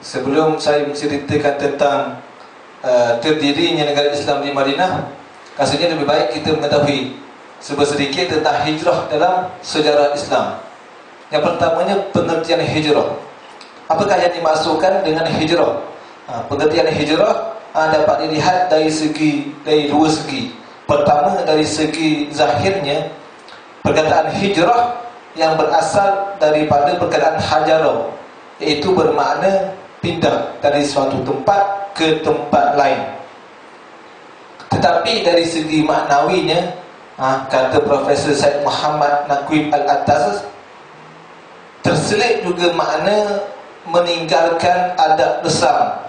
Sebelum saya menceritakan tentang terdirinya negara Islam di Madinah, rasanya lebih baik kita mengetahui sedikit tentang hijrah dalam sejarah Islam. Yang pertamanya, pengertian hijrah. Apakah yang dimaksudkan dengan hijrah? Pengertian hijrah dapat dilihat dari dua segi. Pertama, dari segi zahirnya, perkataan hijrah yang berasal daripada perkataan hajarah, iaitu bermakna pindah dari suatu tempat ke tempat lain. Tetapi dari segi maknawinya, kata Profesor Syed Muhammad Naqib Al-Atas, terselit juga makna meninggalkan adab besar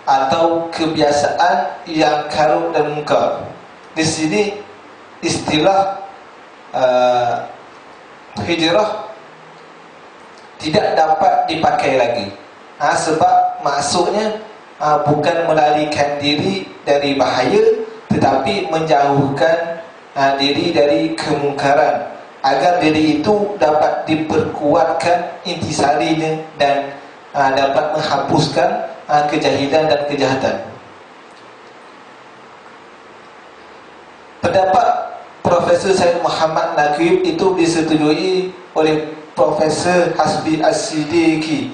atau kebiasaan yang karut dan mungkar. Di sini istilah hijrah tidak dapat dipakai lagi, sebab maksudnya bukan melarikan diri dari bahaya, tetapi menjauhkan diri dari kemungkaran, agar diri itu dapat diperkuatkan intisarinya dan dapat menghapuskan kejahilan dan kejahatan. Pendapat Profesor Syed Muhammad Naqib itu disetujui oleh Profesor Hasbi As-Siddiqi,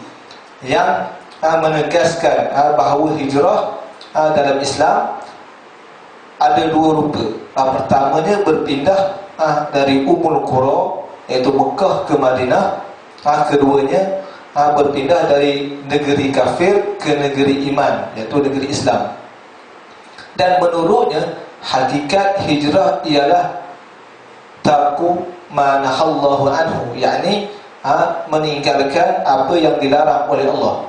yang menegaskan bahawa hijrah dalam Islam ada dua rupa. Pertamanya, berpindah dari Ummul Qura, iaitu Mekah, ke Madinah. Keduanya, berpindah dari negeri kafir ke negeri iman, iaitu negeri Islam. Dan menurutnya, hakikat hijrah ialah tarku ma nahallahu anhu, yakni meninggalkan apa yang dilarang oleh Allah.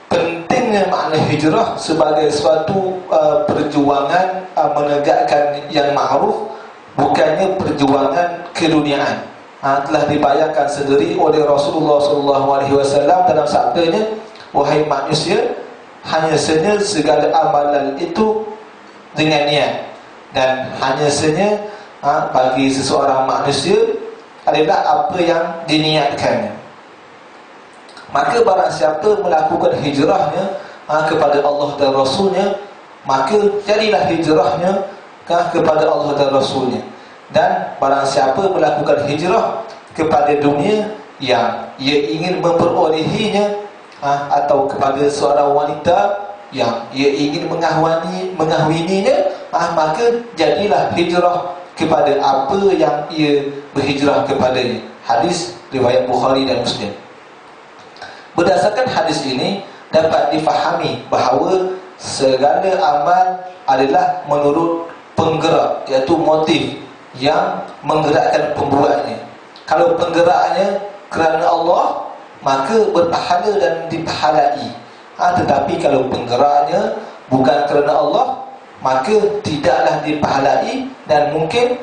Pentingnya makna hijrah sebagai suatu perjuangan menegakkan yang ma'ruf, bukannya perjuangan keduniaan. Telah dibayangkan sendiri oleh Rasulullah SAW dalam sabdanya, wahai manusia, hanya saja segala amalan itu dengan niat, dan hanya saja bagi seseorang manusia adalah apa yang diniatkannya. Maka barang siapa melakukan hijrahnya kepada Allah dan Rasulnya, maka jadilah hijrahnya kepada Allah dan Rasulnya. Dan barang siapa melakukan hijrah kepada dunia yang ia ingin memperolehinya, atau kepada seorang wanita yang ia ingin mengahwininya, maka jadilah hijrah kepada apa yang ia berhijrah kepadanya. Hadis riwayat Bukhari dan Muslim. Berdasarkan hadis ini dapat difahami bahawa segala amal adalah menurut penggerak, iaitu motif yang menggerakkan pembuatnya. Kalau penggeraknya kerana Allah, maka berpahala dan dipahalai. Tetapi kalau penggeraknya bukan kerana Allah, maka tidaklah dipahalai dan mungkin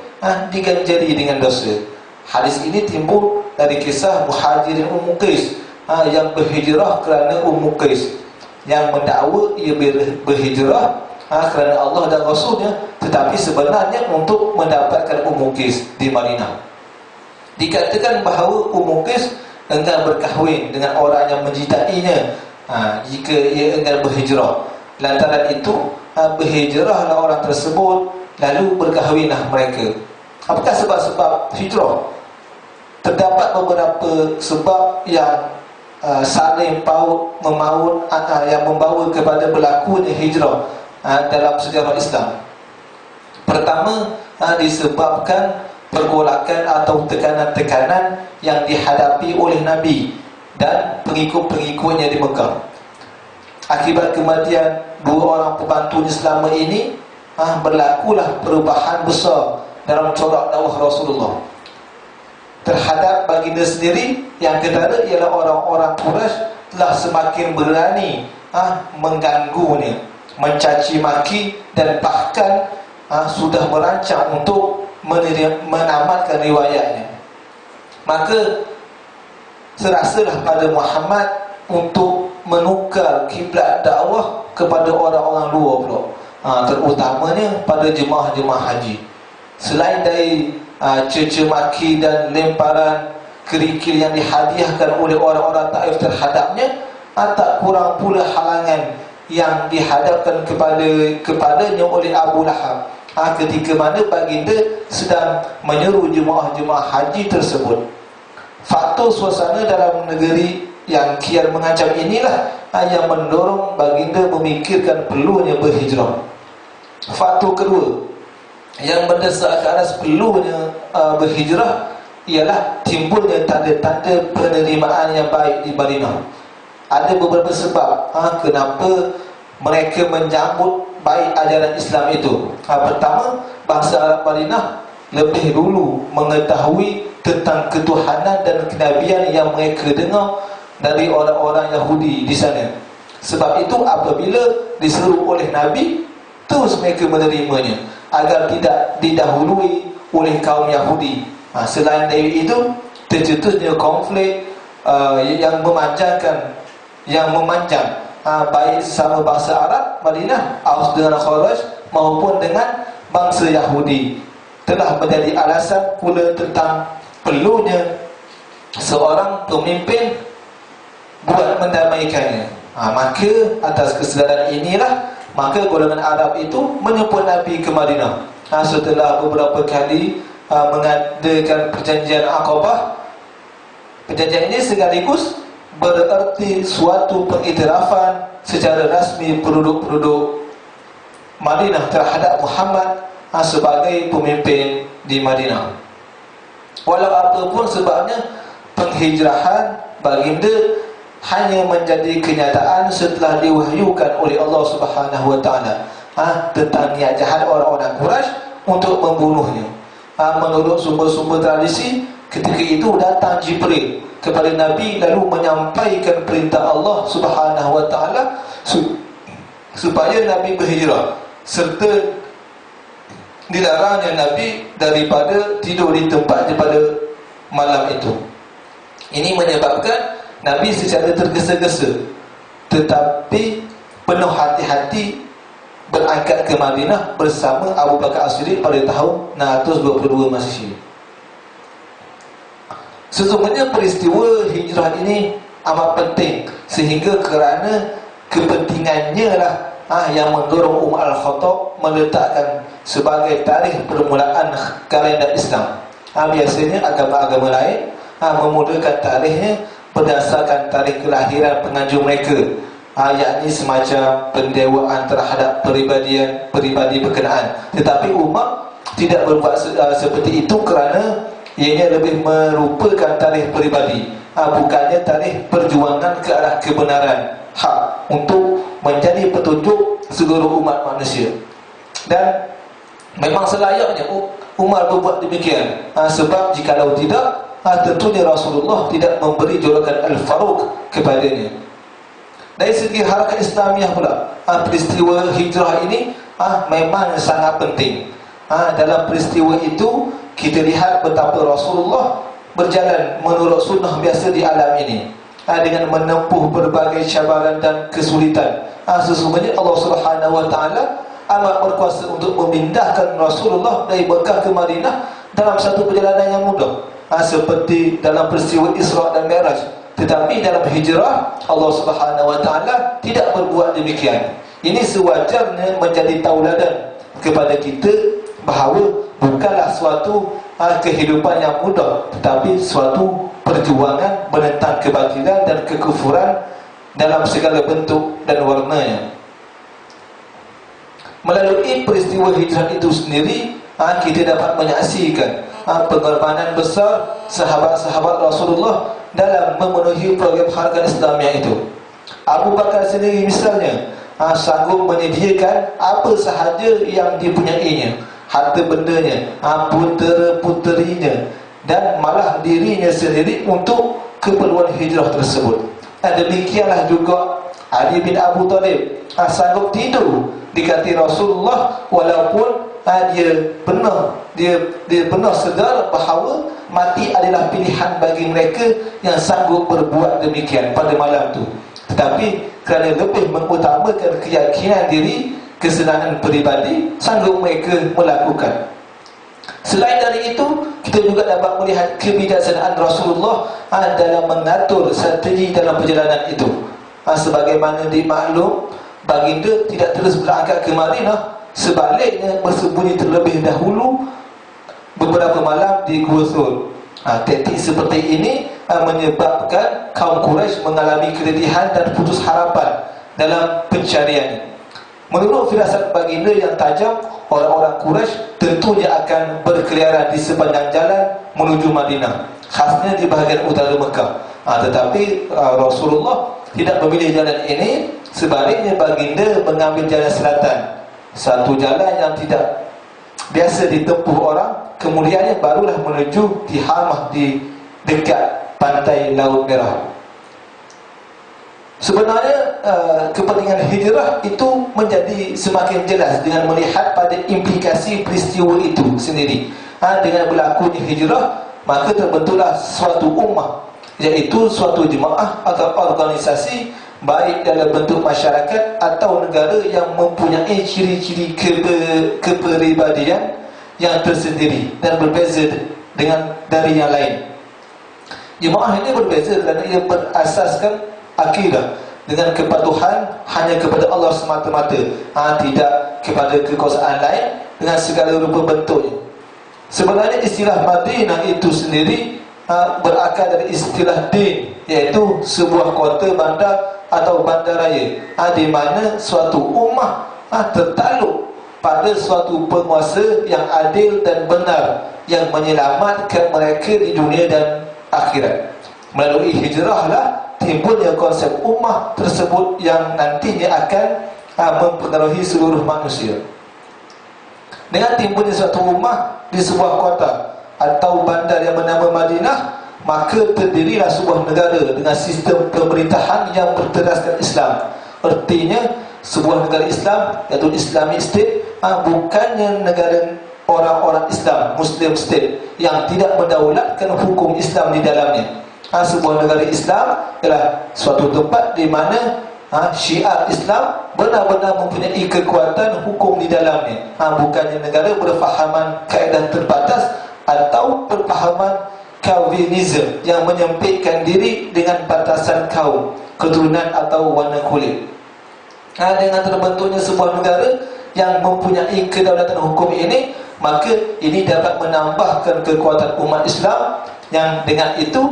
diganjari dengan dosa. Hadis ini timbul dari kisah Muhajirin Ummu Qais yang berhijrah kerana Ummu Qais, yang mendakwa ia berhijrah kerana Allah dan Rasulnya, tetapi sebenarnya untuk mendapatkan Ummu Qais di Madinah. Dikatakan bahawa Ummu Qais enggan berkahwin dengan orang yang menjitainya jika ia enggan berhijrah. Lantaran itu berhijrahlah orang tersebut, lalu berkahwinlah mereka. Apakah sebab-sebab hijrah? Terdapat beberapa sebab yang saling memaut yang membawa kepada berlakunya hijrah dalam sejarah Islam. Pertama, disebabkan pergolakan atau tekanan-tekanan yang dihadapi oleh Nabi dan pengikut-pengikutnya di Mekah. Akibat kematian dua orang pembantunya selama ini, berlakulah perubahan besar dalam corak dakwah Rasulullah terhadap baginda sendiri. Yang kedua ialah orang-orang Quraisy telah semakin berani mengganggunya, mencaci maki, dan bahkan sudah merancang untuk menamatkan riwayatnya. Maka serasalah pada Muhammad untuk menukar kiblat dakwah kepada orang-orang luar pula, terutamanya pada jemaah-jemaah haji. Selain dari cerca maki dan lemparan kerikil yang dihadiahkan oleh orang-orang Taif terhadapnya, tak kurang pula halangan yang dihadapkan kepadanya oleh Abu Lahab ketika mana baginda sedang menyeru jemaah-jemaah haji tersebut. Faktor suasana dalam negeri yang kian mengancam inilah yang mendorong baginda memikirkan perlunya berhijrah. Faktor kedua yang mendesak ke atas perlunya berhijrah ialah timbulnya tanda-tanda penerimaan yang baik di Madinah. Ada beberapa sebab kenapa mereka menyambut baik ajaran Islam itu. Pertama, bangsa Arab Madinah lebih dulu mengetahui tentang ketuhanan dan kenabian yang mereka dengar dari orang-orang Yahudi di sana. Sebab itu apabila diseru oleh Nabi, terus mereka menerimanya agar tidak didahului oleh kaum Yahudi. Selain dari itu, tercetusnya konflik yang memanjang baik sesama bangsa Arab Madinah, Aus dengan Khawarij, maupun dengan bangsa Yahudi, telah menjadi alasan pula tentang perlunya seorang pemimpin buat mendamaikannya. Maka atas kesedaran inilah maka golongan Arab itu menyupport Nabi ke Madinah. Setelah beberapa kali mengadakan perjanjian Aqabah. Perjanjian ini sekaligus bererti suatu pengiktirafan secara rasmi penduduk-penduduk Madinah terhadap Muhammad sebagai pemimpin di Madinah. Walau apapun sebabnya, penghijrahan baginda hanya menjadi kenyataan setelah diwahyukan oleh Allah Subhanahu wa taala tentang niat jahat orang-orang Quraisy untuk membunuhnya. Menurut sumber-sumber tradisi, ketika itu datang Jibril kepada Nabi lalu menyampaikan perintah Allah Subhanahu wa taala supaya Nabi berhijrah, serta dilarangnya Nabi daripada tidur di tempatnya pada malam itu. Ini menyebabkan Nabi secara tergesa-gesa tetapi penuh hati-hati berangkat ke Madinah bersama Abu Bakar As-Siddiq pada tahun 622 Masehi. Sesungguhnya peristiwa hijrah ini amat penting, sehingga kerana kepentingannya lah yang mendorong Umar Al-Khattab meletakkan sebagai tarikh permulaan kalender Islam. Biasanya agama-agama lain memulakan tarikhnya berdasarkan tarikh kelahiran penganjur mereka, yakni semacam pendewaan terhadap peribadi berkenaan. Tetapi Umar tidak berbuat seperti itu kerana ianya lebih merupakan tarikh peribadi, bukannya tarikh perjuangan ke arah kebenaran hak untuk menjadi petunjuk seluruh umat manusia. Dan memang selayaknya Umar berbuat demikian, sebab jikalau tidak, tentunya Rasulullah tidak memberi julukan Al-Faruq kepadanya. Dari segi harakat Islamiah pula, peristiwa hijrah ini memang sangat penting. Dalam peristiwa itu kita lihat betapa Rasulullah berjalan menurut sunnah biasa di alam ini, dengan menempuh berbagai cabaran dan kesulitan. Sesungguhnya Allah Subhanahu wa taala amat berkuasa untuk memindahkan Rasulullah dari Mekah ke Madinah dalam satu perjalanan yang mudah, seperti dalam peristiwa Isra dan Mi'raj. Tetapi dalam hijrah Allah Subhanahu wa taala tidak berbuat demikian. Ini sewajarnya menjadi tauladan kepada kita bahawa bukanlah suatu kehidupan yang mudah, tetapi suatu perjuangan menentang kebatilan dan kekufuran dalam segala bentuk dan warnanya. Melalui peristiwa hijrah itu sendiri, kita dapat menyaksikan pengorbanan besar sahabat-sahabat Rasulullah dalam memenuhi program harga Islamia itu. Abu Bakar sendiri misalnya sanggup menyediakan apa sahaja yang dipunyainya, harta bendanya, putera-puterinya, dan malah dirinya sendiri untuk keperluan hijrah tersebut. Dan demikianlah juga Ali bin Abu Talib sanggup tidur di kaki Rasulullah walaupun dia benar sedar bahawa mati adalah pilihan bagi mereka yang sanggup berbuat demikian pada malam itu. Tetapi kerana lebih mengutamakan keyakinan diri, kesenangan peribadi, sanggup mereka melakukan. Selain dari itu, kita juga dapat melihat kebijaksanaan Rasulullah dalam mengatur strategi dalam perjalanan itu. Sebagaimana dimaklum, baginda tidak terus berangkat ke Madinah, sebaliknya bersembunyi terlebih dahulu beberapa malam di Gua Thur. Taktik seperti ini menyebabkan kaum Quraisy mengalami keletihan dan putus harapan dalam pencariannya. Menurut firasat baginda yang tajam, orang-orang Quraisy tentunya akan berkeliaran di sepanjang jalan menuju Madinah, khasnya di bahagian utara Mekah. Tetapi Rasulullah tidak memilih jalan ini, sebaliknya baginda mengambil jalan selatan, satu jalan yang tidak biasa ditempuh orang. Kemudiannya barulah menuju Tihamah di dekat pantai Laut Merah. Sebenarnya kepentingan hijrah itu menjadi semakin jelas dengan melihat pada implikasi peristiwa itu sendiri. Dengan berlakunya hijrah, maka terbentuklah suatu ummah, iaitu suatu jemaah atau organisasi, baik dalam bentuk masyarakat atau negara, yang mempunyai ciri-ciri kepribadian yang tersendiri dan berbeza dari yang lain. Jemaah ini berbeza kerana ia berasaskan akidah dengan kepatuhan hanya kepada Allah semata-mata, tidak kepada kekuasaan lain dengan segala rupa bentuknya. Sebenarnya istilah Madinah itu sendiri berakar dari istilah din, iaitu sebuah kota bandar atau bandaraya, di mana suatu ummah tertakluk pada suatu penguasa yang adil dan benar, yang menyelamatkan mereka di dunia dan akhirat. Melalui hijrahlah timbulnya konsep ummah tersebut yang nantinya akan mempengaruhi seluruh manusia. Dengan timbulnya suatu ummah di sebuah kota atau bandar yang bernama Madinah, maka terdirilah sebuah negara dengan sistem pemerintahan yang berteraskan Islam. Artinya sebuah negara Islam, iaitu Islamic State, bukannya negara orang-orang Islam, Muslim State, yang tidak mendaulatkan hukum Islam di dalamnya. Sebuah negara Islam ialah suatu tempat di mana syiar Islam benar-benar mempunyai kekuatan hukum di dalamnya. Bukannya negara berfahaman kaedah terbatas atau berfahaman Calvinism yang menyempitkan diri dengan batasan kaum, keturunan atau warna kulit. Dengan terbentuknya sebuah negara yang mempunyai kedaulatan hukum ini, maka ini dapat menambahkan kekuatan umat Islam yang dengan itu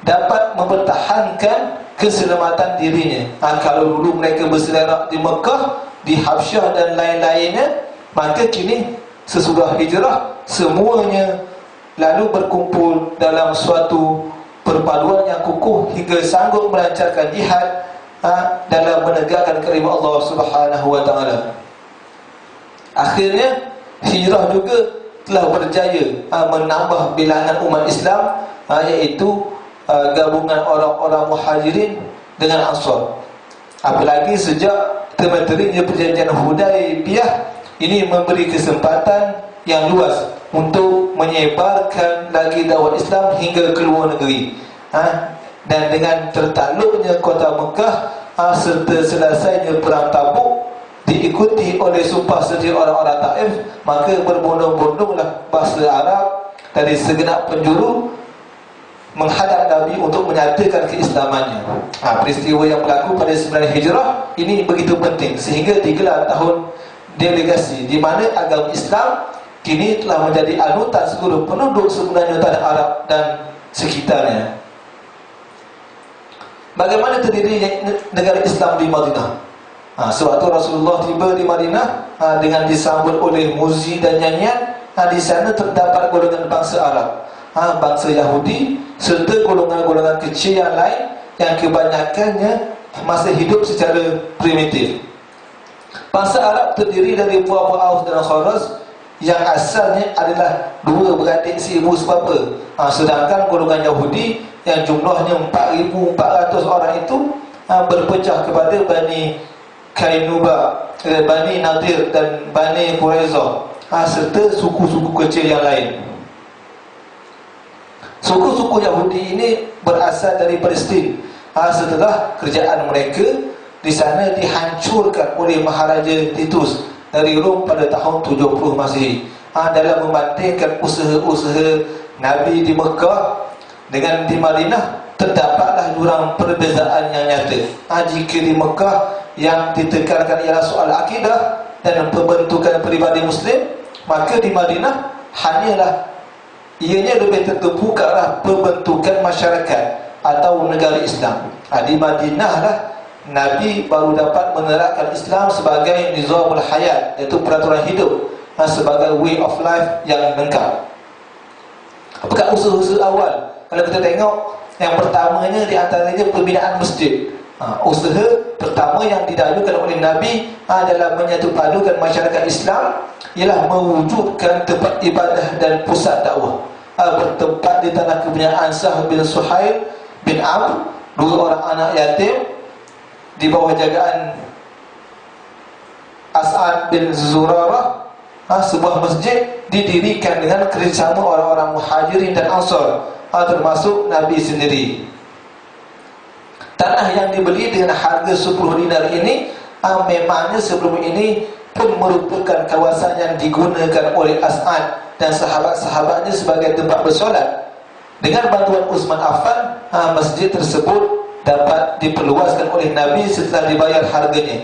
dapat mempertahankan keselamatan dirinya. Kalau dulu mereka berselerak di Mekah, di Habsyah dan lain-lainnya, maka kini sesudah hijrah semuanya lalu berkumpul dalam suatu perpaduan yang kukuh hingga sanggup melancarkan jihad dalam menegakkan kalimah Allah Subhanahu wa taala. Akhirnya hijrah juga telah berjaya menambah bilangan umat Islam, iaitu gabungan orang-orang Muhajirin dengan Ansar. Apalagi sejak terbentuknya perjanjian Hudaibiyah, ini memberi kesempatan yang luas untuk menyebarkan lagi dakwah Islam hingga ke luar negeri. Dan dengan tertakluknya kota Mekah serta selesainya perang Tabuk diikuti oleh sumpah sedia orang-orang Taif, maka berbondong-bondonglah bangsa Arab dari segenap penjuru menghadap Nabi untuk menyatakan keislamannya. Peristiwa yang berlaku pada 9 Hijrah ini begitu penting sehingga digelar tahun delegasi, di mana agama Islam kini telah menjadi anutan seluruh penduduk sebenarnya tanah Arab dan sekitarnya. Bagaimana terdiri negara Islam di Madinah? Sewaktu Rasulullah tiba di Madinah, dengan disambut oleh muzik dan nyanyian, di sana terdapat golongan bangsa Arab, bangsa Yahudi, serta golongan-golongan kecil yang lain yang kebanyakannya masih hidup secara primitif. Bangsa Arab terdiri dari buah-buah Aus dan Khazraj yang asalnya adalah dua beradik seibu sebapa. Sedangkan golongan Yahudi yang jumlahnya 4,400 orang itu berpecah kepada Bani Kainuba, Bani Nadir dan Bani Quraizah, serta suku-suku kecil yang lain. Suku-suku Yahudi ini berasal dari Palestin. Setelah kerajaan mereka di sana dihancurkan oleh Maharaja Titus dari Rom pada tahun 70 Masihi, dalam membandingkan usaha-usaha Nabi di Mekah dengan di Madinah, terdapatlah jurang perbezaan yang nyata. Jika di Mekah yang ditekankan ialah soal akidah dan pembentukan peribadi Muslim, maka di Madinah hanyalah ianya lebih tertumpu ke arah pembentukan masyarakat atau negara Islam. Di Madinah lah Nabi baru dapat menerapkan Islam sebagai nizamul hayat, iaitu peraturan hidup, sebagai way of life yang lengkap. Apakah usaha-usaha awal? Kalau kita tengok, yang pertamanya di antaranya pembinaan masjid. Usaha pertama yang didalukan oleh Nabi dalam menyatupadukan masyarakat Islam ialah mewujudkan tempat ibadah dan pusat dakwah, bertempat di tanah kepunyaan Sa'd bin Suhail bin Amr, dua orang anak yatim, di bawah jagaan As'ad bin Zurarah. Sebuah masjid didirikan dengan kerjasama orang-orang Muhajirin dan Ansar, termasuk Nabi sendiri. Tanah yang dibeli dengan harga 10 dinar ini, memangnya sebelum ini pun merupakan kawasan yang digunakan oleh As'ad dan sahabat-sahabatnya sebagai tempat bersolat. Dengan bantuan Utsman Affan, masjid tersebut dapat diperluaskan oleh Nabi setelah dibayar harganya.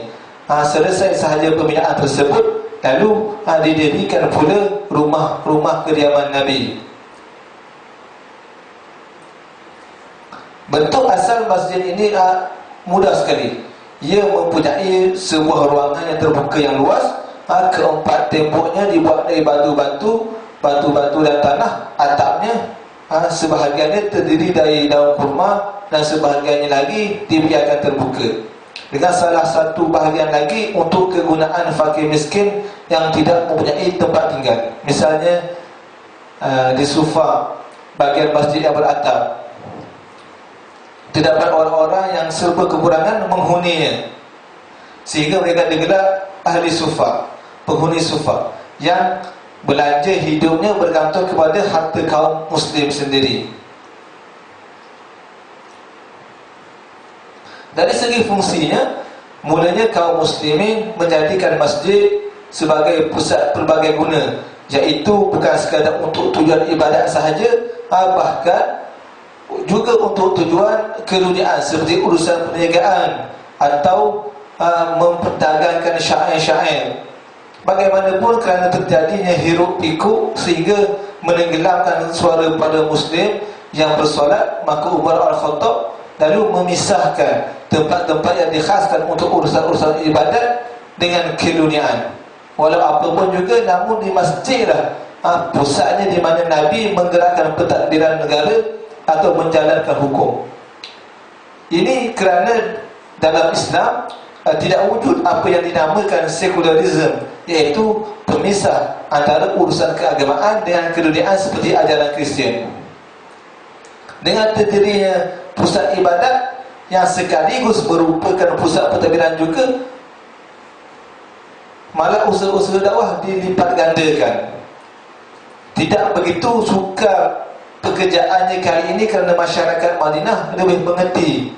Selesai sahaja pembinaan tersebut, lalu didirikan pula rumah-rumah kediaman Nabi. Bentuk asal masjid ini mudah sekali. Ia mempunyai sebuah ruangan yang terbuka yang luas. Keempat temboknya dibuat dari batu-batu dan tanah. Atapnya sebahagiannya terdiri dari daun kurma dan sebahagiannya lagi dibiarkan terbuka, dengan salah satu bahagian lagi untuk kegunaan fakir miskin yang tidak mempunyai tempat tinggal. Misalnya di sufa bahagian masjid yang beratap, terdapat orang-orang yang serba kekurangan menghuninya, sehingga mereka digelar ahli sufa, penghuni sufa, yang belanja hidupnya bergantung kepada harta kaum muslim sendiri. Dari segi fungsinya, mulanya kaum muslimin menjadikan masjid sebagai pusat pelbagai guna, iaitu bukan sekadar untuk tujuan ibadat sahaja, bahkan juga untuk tujuan keduniaan seperti urusan perniagaan atau memperdagangkan syair-syair. Bagaimanapun, kerana terjadinya hiruk pikuk sehingga menenggelamkan suara pada muslim yang bersolat, maka Umar Al-Khattab lalu memisahkan tempat-tempat yang dikhaskan untuk urusan-urusan ibadat dengan keduniaan. Walau apapun juga, namun di masjidlah pusatnya di mana Nabi menggerakkan pentadbiran negara atau menjalankan hukum. Ini kerana dalam Islam tidak wujud apa yang dinamakan sekularisme, iaitu pemisah antara urusan keagamaan dengan keduniaan seperti ajaran Kristian. Dengan terdirinya pusat ibadat yang sekaligus merupakan pusat pentadbiran juga, malah usaha-usaha dakwah dilipat gandakan. Tidak begitu sukar pekerjaannya kali ini kerana masyarakat Madinah lebih mengerti.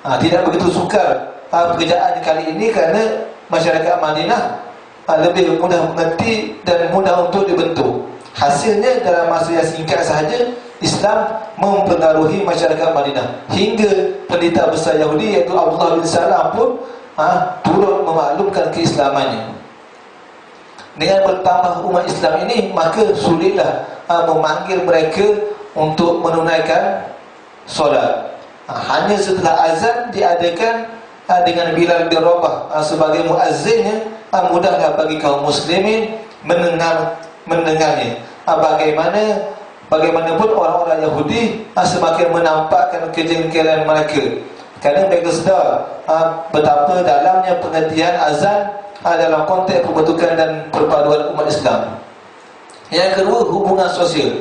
Tidak begitu sukar pekerjaan kali ini kerana masyarakat Madinah lebih mudah mengerti dan mudah untuk dibentuk. Hasilnya, dalam masa yang singkat sahaja, Islam mempengaruhi masyarakat Madinah, hingga pendeta besar Yahudi iaitu Abdullah bin Salam pun turut memaklumkan keislamannya. Dengan bertambah umat Islam ini, maka sulitlah memanggil mereka untuk menunaikan solat. Hanya setelah azan diadakan dengan Bilal bin Rabah sebagai muazzinnya, mudahlah bagi kaum muslimin mendengarnya. Bagaimanapun orang-orang Yahudi semakin menampakkan kejengkelan mereka, kerana mereka sedar betapa dalamnya pengertian azan dalam konteks pembentukan dan perpaduan umat Islam. Yang kedua, hubungan sosial.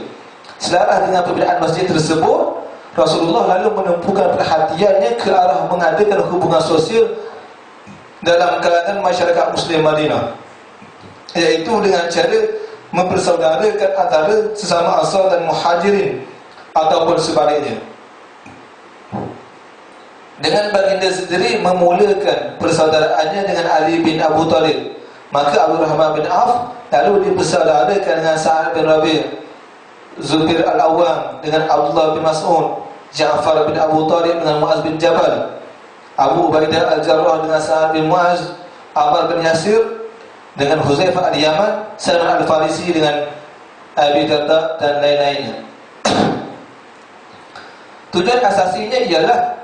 Selaras dengan pembinaan masjid tersebut, Rasulullah lalu menumpukan perhatiannya ke arah mengadakan hubungan sosial dalam kalangan masyarakat Muslim Madinah, iaitu dengan cara mempersaudarakan antara sesama Ansar dan Muhajirin, ataupun sebaliknya. Dengan baginda sendiri memulakan persaudaraannya dengan Ali bin Abu Talib, maka Abdul Rahman bin Auf lalu dipersaudarakan dengan Sa'ad bin Rabi', Zubair al-Awwam dengan Abdullah bin Mas'ud, Ja'far bin Abu Talib dengan Muaz bin Jabal, Abu Ubaidah al-Jarrah dengan Sa'ad bin Muaz, Ammar bin Yasir dengan Huzaifah al-Yaman, Salman al-Farisi dengan Abi Darda dan lain-lainnya. Tujuan asasinya ialah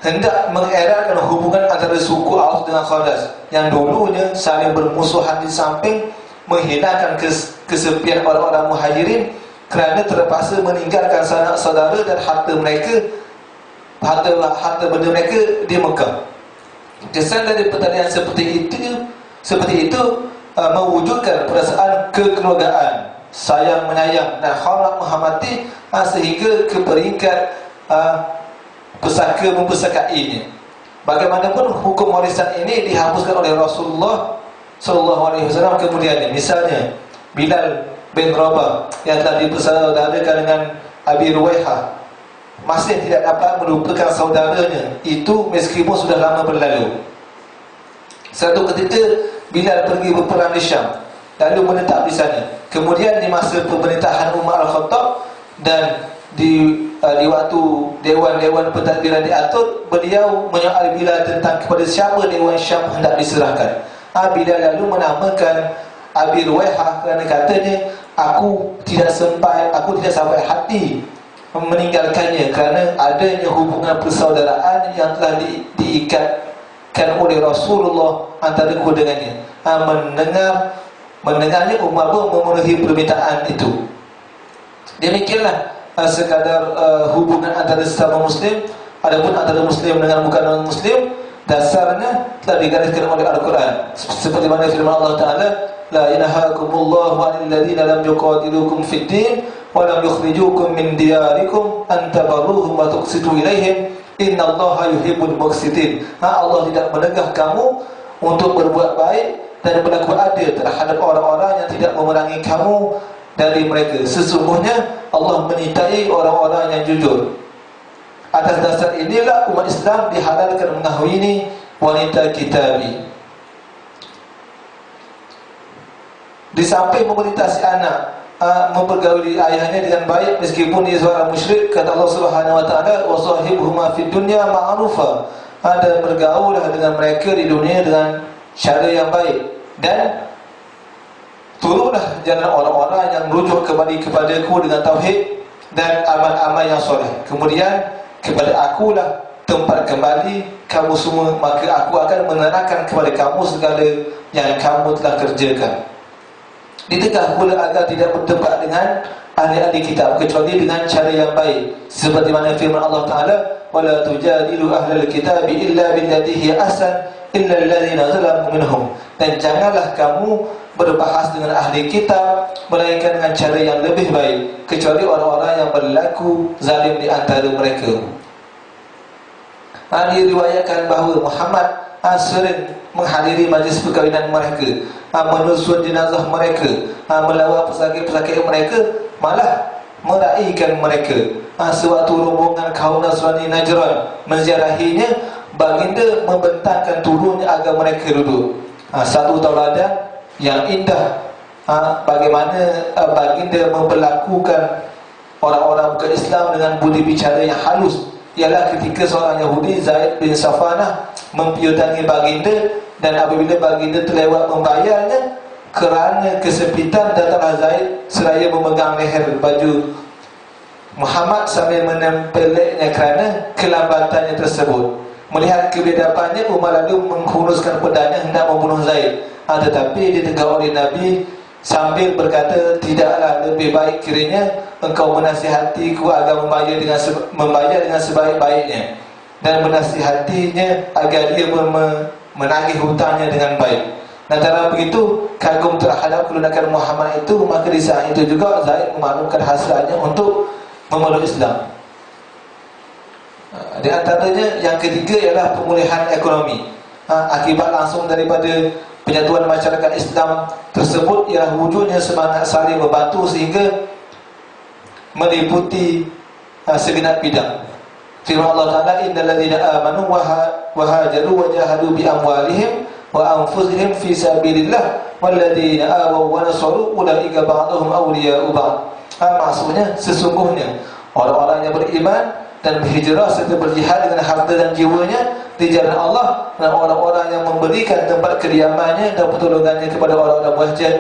hendak mengeratkan hubungan antara suku Aus dengan Khawarij yang dulunya saling bermusuhan, di samping menghilangkan kesepian orang-orang Muhajirin kerana terpaksa meninggalkan sanak saudara dan harta benda mereka di Mekah. Kesan dari pertanian seperti itu mewujudkan perasaan kekeluargaan, sayang menyayang dan hormat menghormati, sehingga ke peringkat pesaka mempersakainya. Bagaimanapun hukum warisan ini dihapuskan oleh Rasulullah SAW kemudian. Misalnya Bilal bin Rabah yang telah dipersaudarakan dengan Abi Ruwaihah masih tidak dapat melupakan saudaranya itu meskipun sudah lama berlalu. Satu ketika Bilal pergi berperang di Syam, lalu menetap di sana. Kemudian di masa pemerintahan Umar Al-Khattab dan di waktu dewan-dewan pentadbiran diatur, beliau menyoal Bilal tentang kepada siapa dewan Syam hendak diserahkan. Bilal lalu menamakan Abi Ruwaihah kerana katanya, aku tidak sampai hati meninggalkannya kerana adanya hubungan persaudaraan yang telah diikatkan oleh Rasulullah antara aku dengannya. Mendengarnya Umar pun memenuhi permintaan itu. Demikianlah sekadar hubungan antara sesama Muslim. Adapun antara Muslim dengan bukan non-Muslim, dasarnya telah digariskan oleh Al-Quran, seperti mana firman Allah Ta'ala, la yanhaakumullahu 'anil ladzina lam yuqatilukum fid din wa lam yukhrijukum min diyarikum an tabarruhum wa tuqsitu ilaihim innallaha yuhibbul muqsitin. Allah tidak menegah kamu untuk berbuat baik dan berlaku adil terhadap orang-orang yang tidak memerangi kamu dari mereka. Sesungguhnya Allah menyintai orang-orang yang jujur. Atas dasar inilah umat Islam dihalalkan mengahwini wanita kitabi. Di samping memerintah si anak mempergauli ayahnya dengan baik meskipun dia seorang musyrik, kata Allah Subhanahu wa taala, wa sahibuhuma fid dunya ma'rufa, dan bergaulah dengan mereka di dunia dengan cara yang baik, dan turunlah jalan orang-orang yang merujuk kepadaku dengan tauhid dan amal-amal yang soleh. Kemudian kepada akulah tempat kembali kamu semua, maka aku akan menerangkan kepada kamu segala yang kamu telah kerjakan. Ditegah pula agar tidak berdebat dengan ahli-ahli kitab kecuali dengan cara yang baik, seperti mana firman Allah Ta'ala, wala tujadilu ahlal kitabi illa billati hiya ahsan illa alladhina zalamu minhum, dan janganlah kamu berbahas dengan ahli kitab melainkan dengan cara yang lebih baik, kecuali orang-orang yang berlaku zalim di antara mereka. Diriwayatkan bahawa Muhammad sering menghadiri majlis perkahwinan mereka, menyusun jenazah mereka, melawat pesakit-pesakit mereka, malah meraihkan mereka. Sewaktu rombongan kaum Nasrani Najran menziarahinya, baginda membentangkan turunnya agar mereka duduk. Satu tauladan yang indah bagaimana baginda memperlakukan orang-orang bukan Islam dengan budi bicara yang halus, ialah ketika seorang Yahudi, Zaid bin Safanah, mempiutangi baginda, dan apabila baginda terlewat membayarnya, kerana kesempitan datanglah Zaid seraya memegang leher baju Muhammad sambil menempelnya kerana kelambatannya tersebut. Melihat kebiadabannya, Umar lalu menghunuskan pedangnya hendak membunuh Zaid. Tetapi ditegur oleh Nabi sambil berkata, tidaklah lebih baik kiranya engkau menasihatiku agar membayar dengan sebaik-baiknya, dan menasihatinya agar dia menagih hutangnya dengan baik. Lantaran begitu kagum terhadap kelunakan Muhammad itu, maka di saat itu juga Zaid memaklumkan hasratnya untuk memeluk Islam. Di antaranya yang ketiga ialah pemulihan ekonomi. Akibat langsung daripada penyatuan masyarakat Islam tersebut ialah wujudnya semangat saling membantu sehingga meliputi segenap bidang. Firman Allah Ta'ala, innal ladzina amanu wa hajaru wa jahadu bi amwalihim wa anfusihim fi sabilillah wal ladzina awaw wa nasaru ulaika ba'dhum awliya'u ba'd. Maksudnya sesungguhnya orang-orang yang beriman dan berhijrah serta berjihad dengan harta dan jiwanya di jalan Allah, dan orang-orang yang memberikan tempat kediamannya dan pertolongannya kepada orang-orang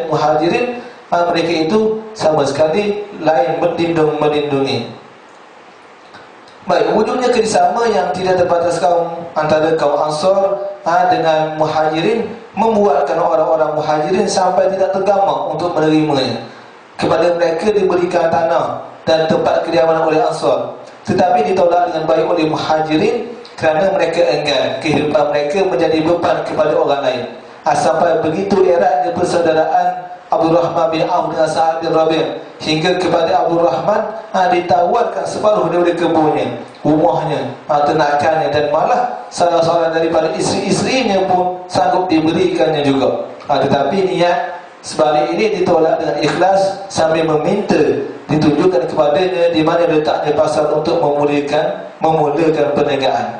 muhajirin, mereka itu sama sekali lain melindungi. Baik, wujudnya kerjasama yang tidak terbatas antara kaum Ansar dengan muhajirin membuatkan orang-orang muhajirin sampai tidak tergamak untuk menerimanya. Kepada mereka diberikan tanah dan tempat kediaman oleh Ansar, tetapi ditolak dengan baik oleh muhajirin kerana mereka enggan kehidupan mereka menjadi beban kepada orang lain. Sampai begitu eratnya persaudaraan Abdul Rahman bin Auf dengan Sa'ad bin Rabi', hingga kepada Abdul Rahman ditawarkan separuh dari kebunnya, rumahnya, ternakannya, dan malah salah seorang daripada isteri-isterinya pun sanggup diberikannya juga. Tetapi niat sebalik ini ditolak dengan ikhlas sambil meminta ditunjukkan kepadanya di mana letaknya pasal untuk memulakan perniagaan.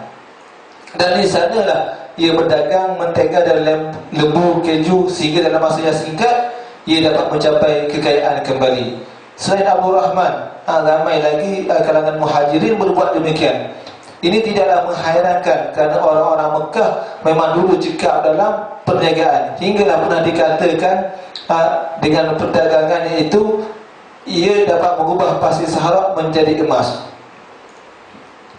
Dan di sanalah ia berdagang mentega dan lembu keju, sehingga dalam masa yang singkat ia dapat mencapai kekayaan kembali. Selain Abu Rahman, ramai lagi kalangan muhajirin berbuat demikian. Ini tidaklah menghairankan kerana orang-orang Mekah memang dulu cekap dalam perniagaan, hinggalah pernah dikatakan dengan perdagangannya itu ia dapat mengubah pasir Sahara menjadi emas.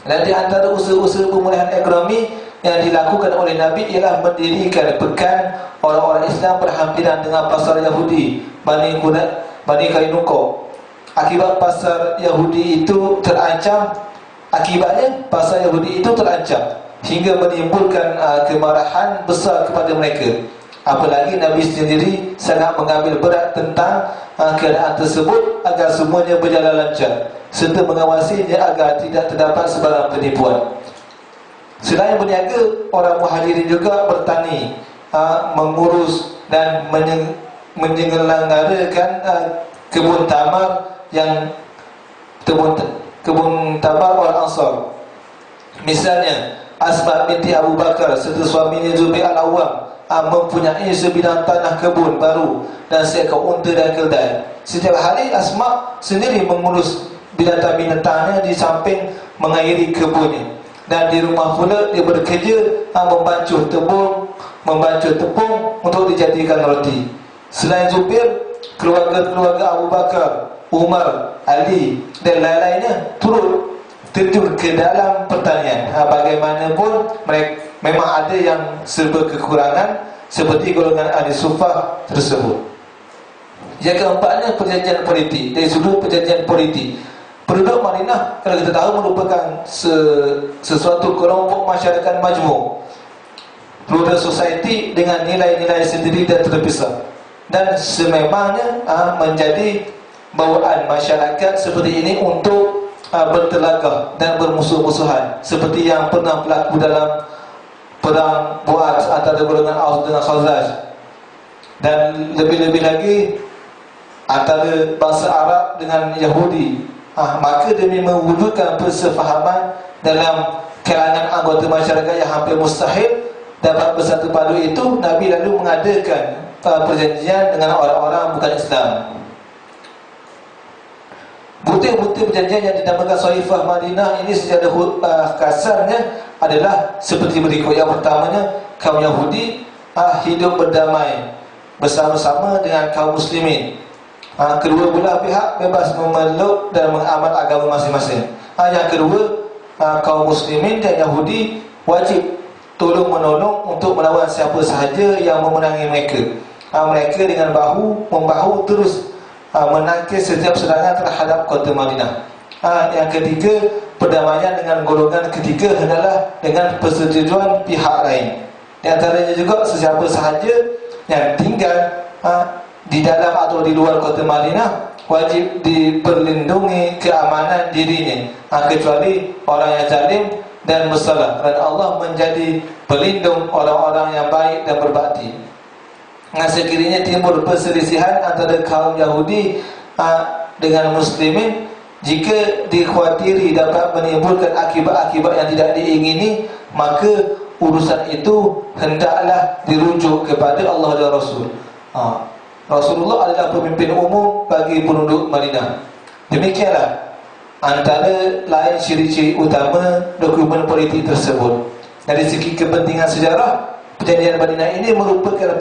Dan di antara usaha-usaha pemulihan ekonomi yang dilakukan oleh Nabi ialah mendirikan pekan orang-orang Islam berhampiran dengan pasar Yahudi Bani Qainuqa. Akibatnya pasar Yahudi itu terancam hingga menimbulkan kemarahan besar kepada mereka. Apalagi Nabi sendiri sangat mengambil berat tentang keadaan tersebut agar semuanya berjalan lancar, serta mengawasinya agar tidak terdapat sebarang penipuan. Selain berniaga, orang muhajirin juga bertani, mengurus dan menyelenggarakan kebun tamar orang Ansar. Misalnya Asma binti Abu Bakar serta suaminya Zubair Al-Awwam mempunyai sebidang tanah kebun baru dan seekor unta dan keldai. Setiap hari Asma sendiri mengurus binatang-binatangnya di samping mengairi kebunnya, dan di rumah pula dia bekerja membancuh tepung untuk dijadikan roti. Selain Zubair, keluarga-keluarga Abu Bakar, Umar, Ali dan lain-lainnya turut terjun ke dalam pertanian. Bagaimanapun mereka memang ada yang serba kekurangan, seperti golongan ahli sufah tersebut. Yang keempatnya, perjanjian politik. Dari sudut perjanjian politik, penduduk Madinah kalau kita tahu merupakan sesuatu kelompok masyarakat majmuk, plural society dengan nilai-nilai sendiri dan terpisah, dan sememangnya menjadi bawaan masyarakat seperti ini untuk bertelagah dan bermusuh-musuhan, seperti yang pernah berlaku dalam perang Bu'as antara golongan Aus dengan Khazraj, dan lebih-lebih lagi antara bangsa Arab dengan Yahudi. Maka demi mewujudkan persefahaman dalam kalangan anggota masyarakat yang hampir mustahil dapat bersatu padu itu, Nabi lalu mengadakan perjanjian dengan orang-orang bukan Islam. Butir-butir perjanjian yang dinamakan Sahifah Madinah ini secara kasarnya adalah seperti berikut. Yang pertamanya, kaum Yahudi hidup berdamai bersama-sama dengan kaum Muslimin. Kedua belah pihak bebas memeluk dan mengamal agama masing-masing. Yang kedua, kaum Muslimin dan Yahudi wajib tolong menolong untuk melawan siapa sahaja yang memenangi mereka. Mereka dengan membahu terus menangkis setiap serangan terhadap kota Madinah. Yang ketiga, perdamaian dengan golongan ketiga hendaklah dengan persetujuan pihak lain. Di antaranya juga sesiapa sahaja yang tinggal di dalam atau di luar kota Madinah wajib diperlindungi keamanan dirinya, kecuali orang yang zalim dan bersalah, kerana Allah menjadi pelindung orang-orang yang baik dan berbakti. Sekiranya timbul perselisihan antara kaum Yahudi dengan Muslimin, jika dikhawatiri dapat menimbulkan akibat-akibat yang tidak diingini, maka urusan itu hendaklah dirujuk kepada Allah dan Rasul. Rasulullah adalah pemimpin umum bagi penduduk Madinah. Demikianlah antara lain ciri-ciri utama dokumen politik tersebut. Dari segi kepentingan sejarah, perjanjian Madinah ini merupakan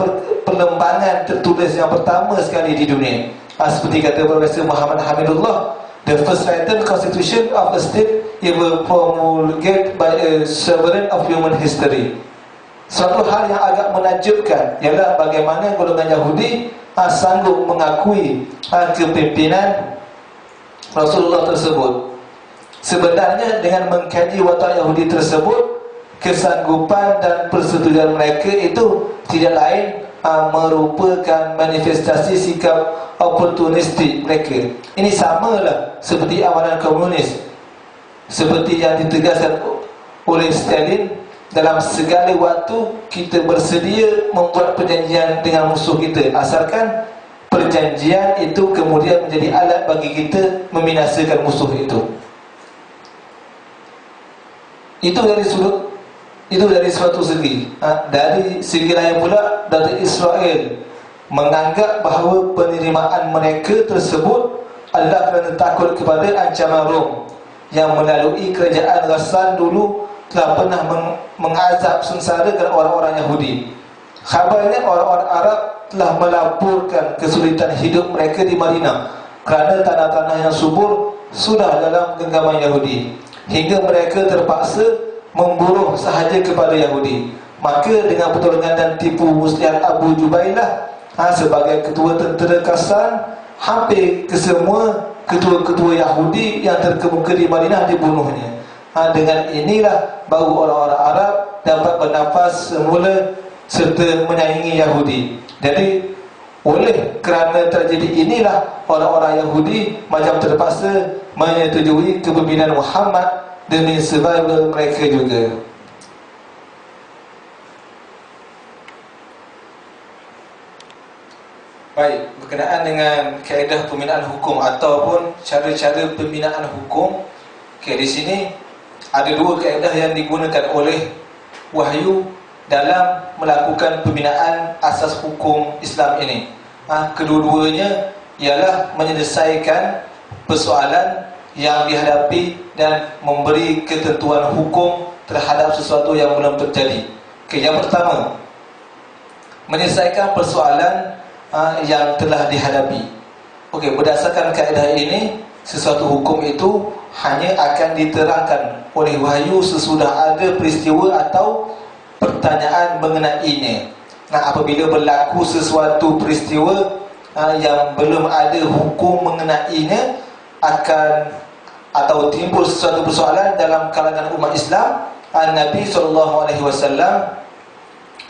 perlembangan tertulis yang pertama sekali di dunia. Seperti kata Profesor Muhammad Hamidullah, the first written constitution of a state ever promulgated by a sovereign of human history. Suatu hal yang agak menakjubkan ialah bagaimana golongan Yahudi sanggup mengakui kepimpinan Rasulullah tersebut. Sebenarnya dengan mengkaji watak Yahudi tersebut, kesanggupan dan persetujuan mereka itu tidak lain merupakan manifestasi sikap oportunistik mereka. Ini samalah seperti amalan komunis, seperti yang ditegaskan oleh Stalin, dalam segala waktu kita bersedia membuat perjanjian dengan musuh kita, asalkan perjanjian itu kemudian menjadi alat bagi kita membinasakan musuh itu. Itu dari suatu segi. Dari segi lain pula, dari Israel menganggap bahawa penerimaan mereka tersebut adalah kerana takut kepada ancaman Rom yang melalui kerajaan Ghassan dulu telah pernah mengazab sengsarakan orang-orang Yahudi. Khabarnya orang-orang Arab telah melaporkan kesulitan hidup mereka di Madinah kerana tanah-tanah yang subur sudah dalam genggaman Yahudi, hingga mereka terpaksa memburuh sahaja kepada Yahudi. Maka dengan pertolongan dan tipu muslihat Abu Jubailah sebagai ketua tentera Ghassan, hampir kesemua ketua-ketua Yahudi yang terkemuka di Madinah dibunuhnya. Dengan inilah baru orang-orang Arab dapat bernafas semula serta menyaingi Yahudi. Jadi oleh kerana tragedi inilah orang-orang Yahudi macam terpaksa menyetujui kepimpinan Muhammad demi survival mereka juga. Baik, berkenaan dengan kaedah pembinaan hukum ataupun cara-cara pembinaan hukum, di sini ada dua kaedah yang digunakan oleh wahyu dalam melakukan pembinaan asas hukum Islam ini. Kedua-duanya ialah menyelesaikan persoalan yang dihadapi dan memberi ketentuan hukum terhadap sesuatu yang belum terjadi. Yang pertama, menyelesaikan persoalan yang telah dihadapi. Berdasarkan kaedah ini, sesuatu hukum itu hanya akan diterangkan oleh wahyu sesudah ada peristiwa atau pertanyaan mengenainya. Apabila berlaku sesuatu peristiwa yang belum ada hukum mengenainya, atau timbul sesuatu persoalan dalam kalangan umat Islam, Nabi SAW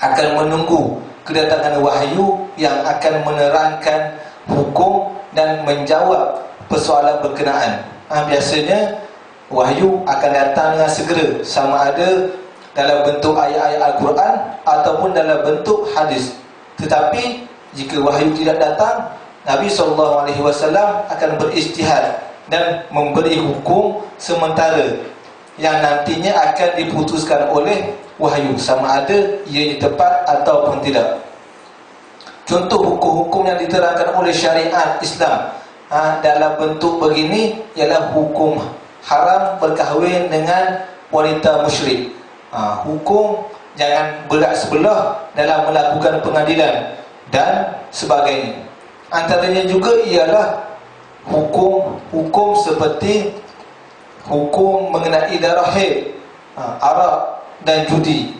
akan menunggu kedatangan wahyu yang akan menerangkan hukum dan menjawab persoalan berkenaan. Biasanya wahyu akan datang dengan segera, sama ada dalam bentuk ayat-ayat Al-Quran ataupun dalam bentuk hadis. Tetapi jika wahyu tidak datang, Nabi SAW akan berijtihad dan memberi hukum sementara yang nantinya akan diputuskan oleh wahyu, sama ada ianya tepat ataupun tidak. Contoh hukum-hukum yang diterangkan oleh syariat Islam dalam bentuk begini ialah hukum haram berkahwin dengan wanita musyrik, hukum jangan berat sebelah dalam melakukan pengadilan dan sebagainya. Antaranya juga ialah hukum seperti hukum mengenai darah haid, arak dan judi,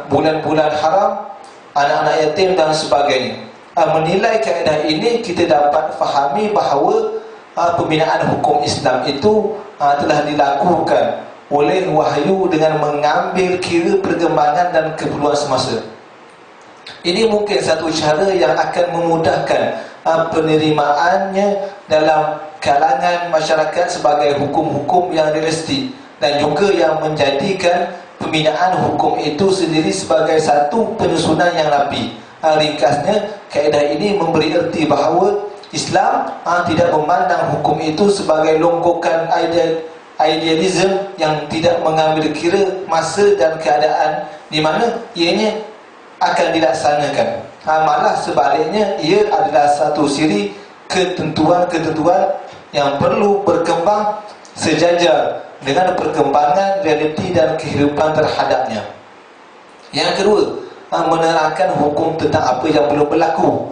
bulan-bulan haram, anak-anak yatim dan sebagainya. Menilai kaedah ini, kita dapat fahami bahawa pembinaan hukum Islam itu telah dilakukan oleh wahyu dengan mengambil kira perkembangan dan keperluan semasa. Ini mungkin satu cara yang akan memudahkan penerimaannya dalam kalangan masyarakat sebagai hukum-hukum yang realistik, dan juga yang menjadikan pembinaan hukum itu sendiri sebagai satu penyusunan yang rapi. Ringkasnya, kaedah ini memberi erti bahawa Islam tidak memandang hukum itu sebagai longgokan idealisme yang tidak mengambil kira masa dan keadaan di mana ianya akan dilaksanakan. Malah sebaliknya, ia adalah satu siri ketentuan-ketentuan yang perlu berkembang sejajar dengan perkembangan realiti dan kehidupan terhadapnya. Yang kedua, menerangkan hukum tentang apa yang belum berlaku.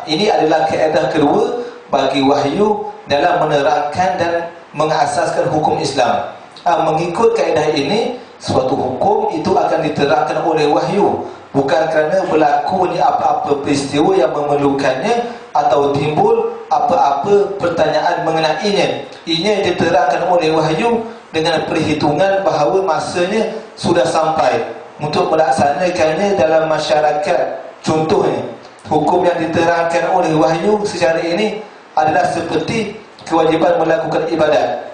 Ini adalah kaedah kedua bagi wahyu dalam menerangkan dan mengasaskan hukum Islam. Mengikut kaedah ini, suatu hukum itu akan diterangkan oleh wahyu, bukan kerana berlakunya apa-apa peristiwa yang memerlukannya atau timbul apa-apa pertanyaan mengenainya. Ianya diterangkan oleh wahyu dengan perhitungan bahawa masanya sudah sampai untuk melaksanakannya dalam masyarakat. Contohnya, hukum yang diterangkan oleh wahyu secara ini adalah seperti kewajipan melakukan ibadat,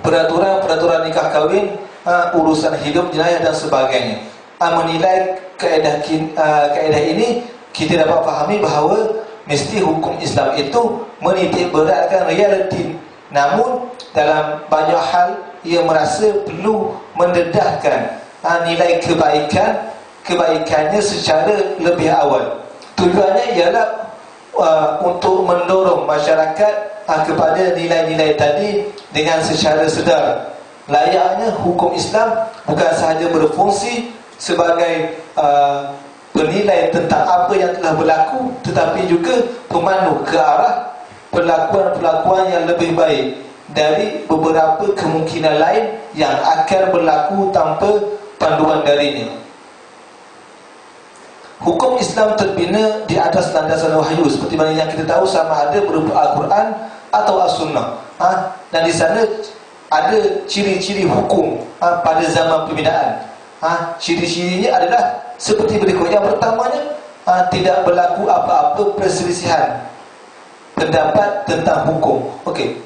peraturan-peraturan nikah kahwin, urusan hidup, jenayah dan sebagainya. Menilai kaedah ini, kita dapat fahami bahawa mesti hukum Islam itu menitik beratkan realiti, namun dalam banyak hal ia merasa perlu mendedahkan nilai kebaikannya secara lebih awal. Tujuannya ialah untuk mendorong masyarakat kepada nilai-nilai tadi dengan secara sedar. Layaknya hukum Islam bukan sahaja berfungsi sebagai penilai tentang apa yang telah berlaku, tetapi juga pemandu ke arah perlakuan-perlakuan yang lebih baik dari beberapa kemungkinan lain yang akan berlaku tanpa panduan darinya. Hukum Islam terbina di atas landasan wahyu, seperti mana yang kita tahu, sama ada berupa Al-Quran atau As-Sunnah. Dan di sana ada ciri-ciri hukum pada zaman pembinaan. Ciri-cirinya adalah seperti berikut. Yang pertamanya, tidak berlaku apa-apa perselisihan pendapat tentang hukum. Okey.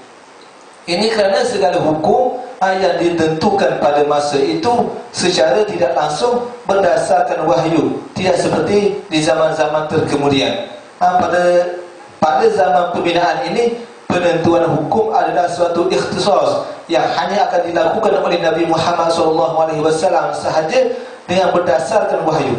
Ini kerana segala hukum yang ditentukan pada masa itu secara tidak langsung berdasarkan wahyu, tidak seperti di zaman-zaman terkemudian. Pada zaman pembinaan ini, penentuan hukum adalah suatu ikhtisas yang hanya akan dilakukan oleh Nabi Muhammad SAW sahaja dengan berdasarkan wahyu.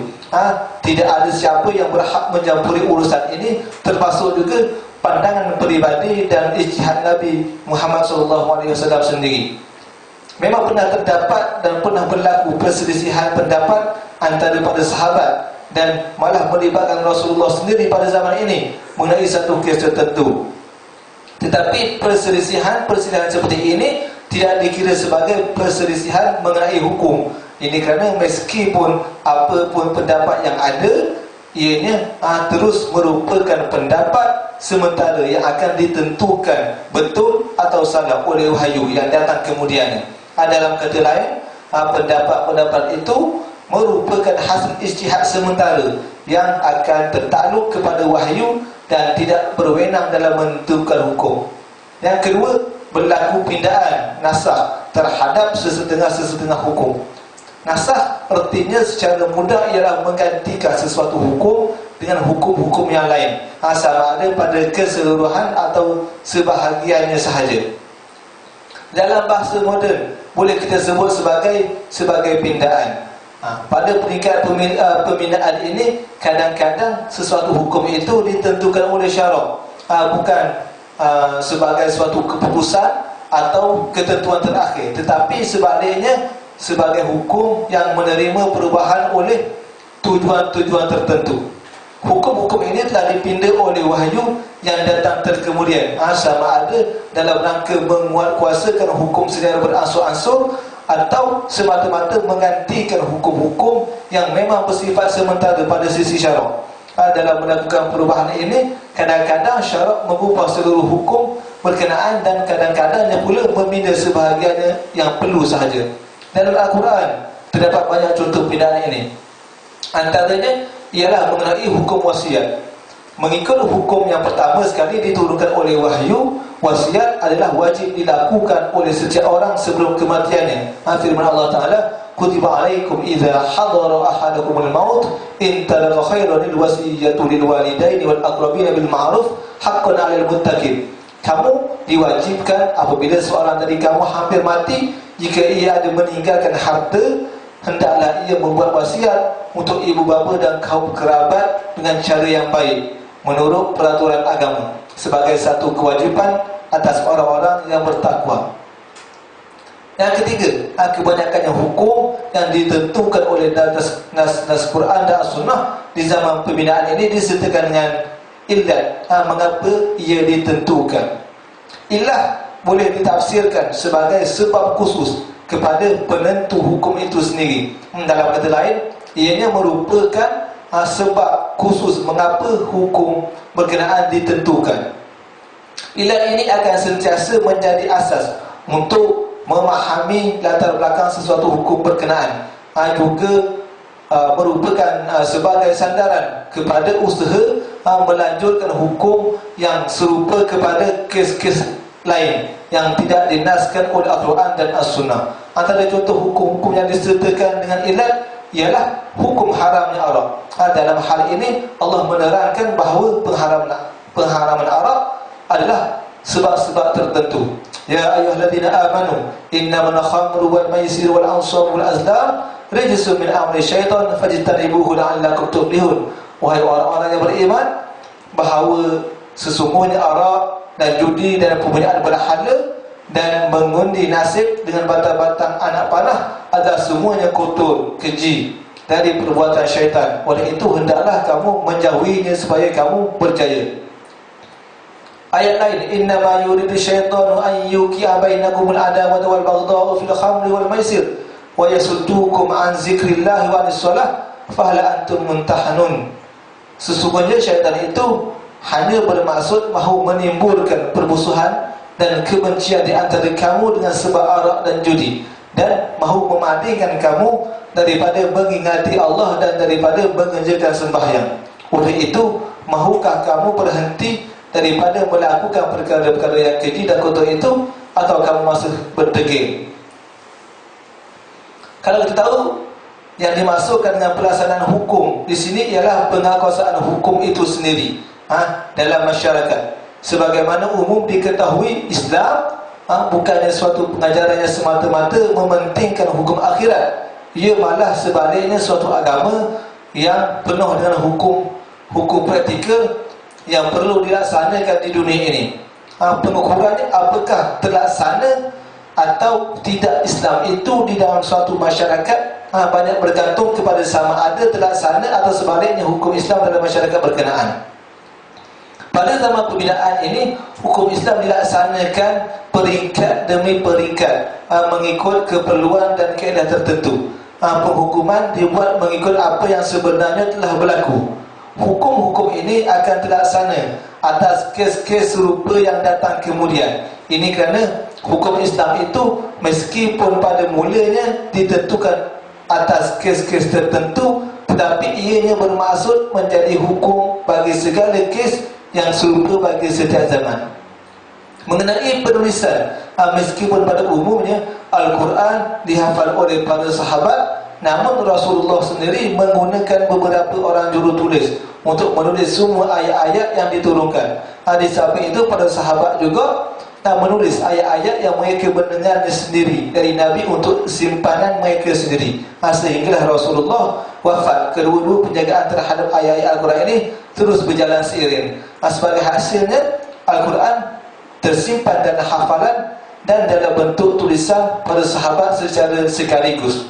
Tidak ada siapa yang berhak mencampuri urusan ini, termasuk juga pandangan peribadi dan ijtihad Nabi Muhammad SAW sendiri. Memang pernah terdapat dan pernah berlaku perselisihan pendapat antara para sahabat, dan malah melibatkan Rasulullah sendiri pada zaman ini mengenai satu kes tertentu. Tetapi perselisihan seperti ini tidak dikira sebagai perselisihan mengenai hukum. Ini kerana meskipun apapun pendapat yang ada, ianya terus merupakan pendapat sementara yang akan ditentukan betul atau salah oleh wahyu yang datang kemudiannya. Dalam kata lain, pendapat-pendapat itu merupakan hasil ijtihad sementara yang akan tertakluk kepada wahyu dan tidak berwenang dalam menentukan hukum. Yang kedua, berlaku pindaan nasakh terhadap sesetengah hukum. Nasakh artinya secara mudah ialah menggantikan sesuatu hukum dengan hukum-hukum yang lain, sama ada pada keseluruhan atau sebahagiannya sahaja. Dalam bahasa moden boleh kita sebut sebagai pindaan. Pada peringkat pembinaan ini, kadang-kadang sesuatu hukum itu ditentukan oleh syarak, bukan sebagai suatu keputusan atau ketentuan terakhir, tetapi sebaliknya sebagai hukum yang menerima perubahan oleh tujuan-tujuan tertentu. Hukum-hukum ini telah dipinda oleh wahyu yang datang terkemudian, sama ada dalam rangka menguatkuasakan hukum secara beransur-ansur atau semata-mata menggantikan hukum-hukum yang memang bersifat sementara pada sisi syarak. Dalam melakukan perubahan ini, kadang-kadang syarak mengubah seluruh hukum berkenaan dan kadang-kadangnya pula meminda sebahagiannya yang perlu sahaja. Dalam Al-Quran terdapat banyak contoh pindaan ini. Antaranya ialah mengenai hukum wasiat. Mengikut hukum yang pertama sekali diturunkan oleh wahyu, wasiat adalah wajib dilakukan oleh setiap orang sebelum kematiannya. Firman Allah Ta'ala, kutiba alaikum idza hadara ahadakumul maut in taraka khairan lil wasiyatu lil walidaini wal aqrabina bil ma'ruf haqqan 'alal muttaqin. Kamu diwajibkan apabila seorang dari kamu hampir mati, jika ia ada meninggalkan harta, hendaklah ia membuat wasiat untuk ibu bapa dan kaum kerabat dengan cara yang baik menurut peraturan agama, sebagai satu kewajipan atas orang-orang yang bertakwa. Yang ketiga, kebanyakannya hukum yang ditentukan oleh nas Quran dan Sunnah di zaman pembinaan ini disertakan dengan illat. Mengapa ia ditentukan? Illah boleh ditafsirkan sebagai sebab khusus kepada penentu hukum itu sendiri. Dalam kata lain, ianya merupakan sebab khusus mengapa hukum berkenaan ditentukan. Illat ini akan sentiasa menjadi asas untuk memahami latar belakang sesuatu hukum berkenaan. Juga merupakan sebagai sandaran kepada usaha melanjutkan hukum yang serupa kepada kes-kes lain yang tidak dinaskan oleh Al-Quran dan As-Sunnah. Antara contoh hukum-hukum yang disertakan dengan illat ialah hukum haramnya arak. Dalam hal ini Allah menerangkan bahawa pengharaman arak adalah sebab-sebab tertentu. Ya ayyuhalladzina amanu innamal khamru wal maisir wal ansab wal azlam rijsun min amri syaitan fajtanibuhu la'allakum tuflihun. Wahai orang-orang yang beriman, bahawa sesungguhnya arak dan judi dan pemberian berhala dan mengundi nasib dengan batang-batang anak panah adalah semuanya kotor, keji dari perbuatan syaitan. Oleh itu hendaklah kamu menjauhinya supaya kamu berjaya. Ayat lain, innama yuridu syaitanu an yuqi'a bainakumul adawata wal baghdha'a fil khamri wal maisir wa yasuddukum an zikrillahi wa anis shalah fa hal antum muntahanun. Sesungguhnya syaitan itu hanya bermaksud mahu menimbulkan permusuhan dan kebencian di antara kamu dengan sebab arak dan judi, dan mahu memalingkan kamu daripada mengingati Allah dan daripada mengerjakan sembahyang. Oleh itu, mahukah kamu berhenti daripada melakukan perkara-perkara yang keji dan kotor itu, atau kamu masih berdegil? Kalau kita tahu yang dimasukkan dengan pelaksanaan hukum di sini ialah penguasaan hukum itu sendiri dalam masyarakat. Sebagaimana umum diketahui, Islam bukannya suatu pengajaran yang semata-mata mementingkan hukum akhirat. Ia malah sebaliknya suatu agama yang penuh dengan hukum praktikal yang perlu dilaksanakan di dunia ini. Pengukurannya apakah terlaksana atau tidak Islam itu di dalam suatu masyarakat banyak bergantung kepada sama ada terlaksana atau sebaliknya hukum Islam dalam masyarakat berkenaan. Pada zaman pembinaan ini, hukum Islam dilaksanakan peringkat demi peringkat mengikut keperluan dan kaedah tertentu. Penghukuman dibuat mengikut apa yang sebenarnya telah berlaku. Hukum-hukum ini akan terlaksana atas kes-kes serupa yang datang kemudian. Ini kerana hukum Islam itu meskipun pada mulanya ditentukan atas kes-kes tertentu, tetapi ianya bermaksud menjadi hukum bagi segala kes yang serupa bagi setiap zaman. Mengenai penulisan, meskipun pada umumnya Al-Quran dihafal oleh para sahabat, namun Rasulullah sendiri menggunakan beberapa orang jurutulis untuk menulis semua ayat-ayat yang diturunkan. Di samping itu, para sahabat juga menulis ayat-ayat yang mereka mendengarnya sendiri dari Nabi untuk simpanan mereka sendiri. Sehinggalah Rasulullah wafat, kedua-dua penjagaan terhadap ayat-ayat Al-Quran ini terus berjalan seiring. Sebagai hasilnya, Al-Quran tersimpan dalam hafalan dan dalam bentuk tulisan para sahabat secara sekaligus.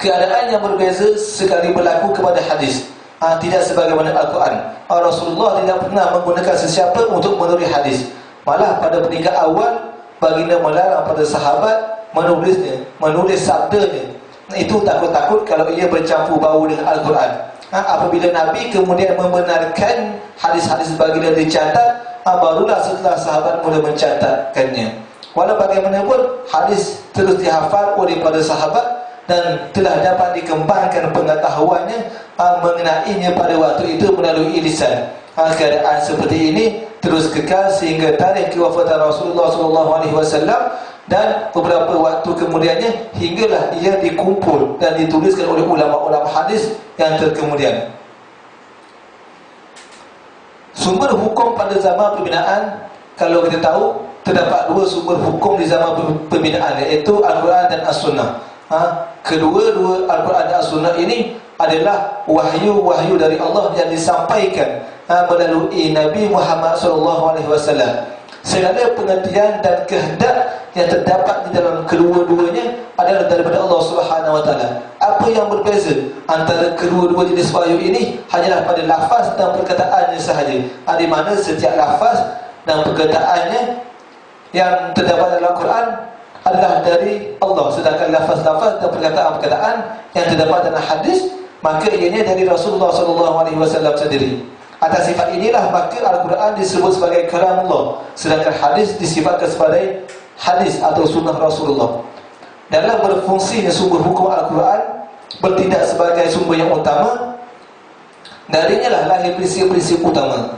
Keadaan yang berbeza sekali berlaku kepada hadis. Tidak sebagaimana Al-Quran. Rasulullah tidak pernah menggunakan sesiapa untuk menulis hadis. Malah pada peringkat awal, baginda melarang pada sahabat menulis sabdanya. Itu takut-takut kalau ia bercampur bau dengan Al-Quran. Apabila Nabi kemudian membenarkan hadis-hadis baginda dicatat, barulah setelah sahabat mula mencatatkannya. Walau bagaimanapun, hadis terus dihafal oleh para sahabat dan telah dapat dikembangkan pengetahuannya mengenainya pada waktu itu melalui lisan. Keadaan seperti ini terus kekal sehingga tarikh kewafatan Rasulullah SAW, dan beberapa waktu kemudiannya hinggalah ia dikumpul dan dituliskan oleh ulama-ulama hadis yang terkemudian. Sumber hukum pada zaman pembinaan, kalau kita tahu terdapat dua sumber hukum di zaman pembinaan, iaitu Al-Quran dan As-Sunnah. Kedua-dua Al-Quran dan As-Sunnah ini adalah wahyu-wahyu dari Allah yang disampaikan melalui Nabi Muhammad SAW. Segala pengertian dan kehendak yang terdapat di dalam kedua-duanya adalah daripada Allah Subhanahu Wa Taala. Apa yang berbeza antara kedua-dua jenis wahyu ini hanyalah pada lafaz dan perkataannya sahaja. Di mana setiap lafaz dan perkataannya yang terdapat dalam Al-Quran adalah dari Allah, sedangkan lafaz-lafaz dan perkataan-perkataan yang terdapat dalam hadis maka ianya dari Rasulullah SAW sendiri. Atas sifat inilah maka Al-Quran disebut sebagai kalam Allah, sedangkan hadis disifatkan sebagai hadis atau sunnah Rasulullah. Dalam berfungsinya sumber hukum Al-Quran bertindak sebagai sumber yang utama, darinya lah lahir prinsip-prinsip utama.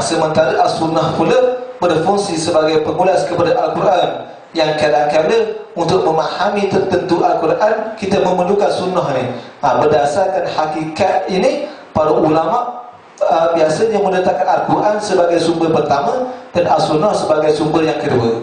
Sementara As-Sunnah pula berfungsi sebagai pengulas kepada Al-Quran, yang kadang-kadang untuk memahami tertentu Al-Quran kita memerlukan sunnah ni. Berdasarkan hakikat ini, para ulama biasanya meletakkan Al-Quran sebagai sumber pertama dan As-Sunnah sebagai sumber yang kedua.